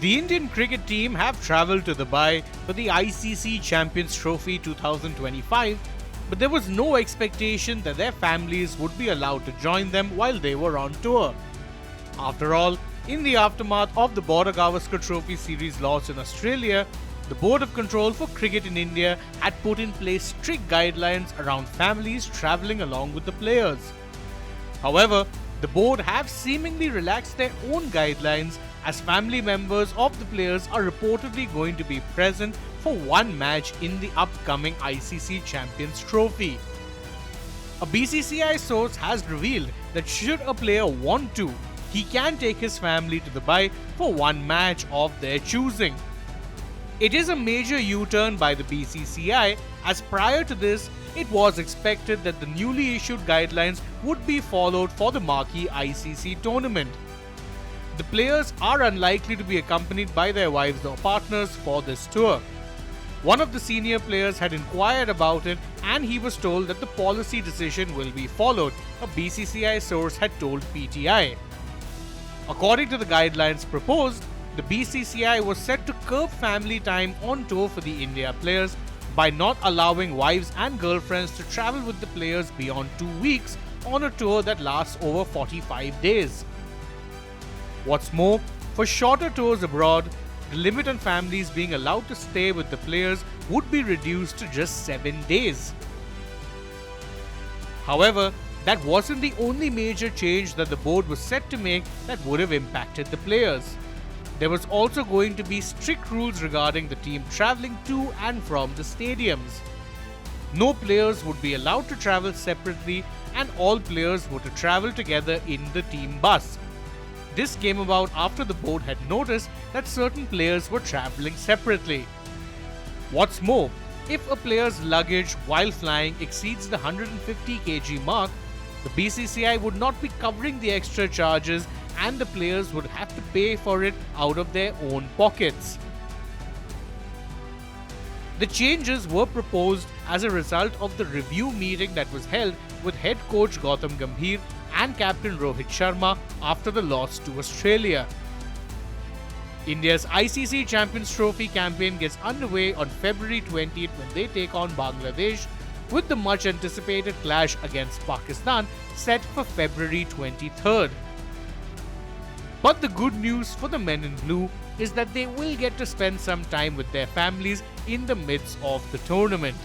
The Indian cricket team have travelled to Dubai for the ICC Champions Trophy 2025, but there was no expectation that their families would be allowed to join them while they were on tour. After all, in the aftermath of the Border-Gavaskar Trophy series loss in Australia, the Board of Control for Cricket in India had put in place strict guidelines around families travelling along with the players. However, the board have seemingly relaxed their own guidelines as family members of the players are reportedly going to be present for one match in the upcoming ICC Champions Trophy. A BCCI source has revealed that should a player want to, he can take his family to Dubai for one match of their choosing. It is a major U-turn by the BCCI, as prior to this, it was expected that the newly issued guidelines would be followed for the marquee ICC tournament. The players are unlikely to be accompanied by their wives or partners for this tour. One of the senior players had inquired about it and he was told that the policy decision will be followed, a BCCI source had told PTI. According to the guidelines proposed, the BCCI was set to curb family time on tour for the India players by not allowing wives and girlfriends to travel with the players beyond 2 weeks on a tour that lasts over 45 days. What's more, for shorter tours abroad, the limit on families being allowed to stay with the players would be reduced to just 7 days. However, that wasn't the only major change that the board was set to make that would have impacted the players. There was also going to be strict rules regarding the team travelling to and from the stadiums. No players would be allowed to travel separately and all players were to travel together in the team bus. This came about after the board had noticed that certain players were travelling separately. What's more, if a player's luggage while flying exceeds the 150 kg mark, the BCCI would not be covering the extra charges and the players would have to pay for it out of their own pockets. The changes were proposed as a result of the review meeting that was held with head coach Gautam Gambhir and captain Rohit Sharma after the loss to Australia. India's ICC Champions Trophy campaign gets underway on February 20th when they take on Bangladesh, with the much anticipated clash against Pakistan set for February 23rd. But the good news for the men in blue is that they will get to spend some time with their families in the midst of the tournament.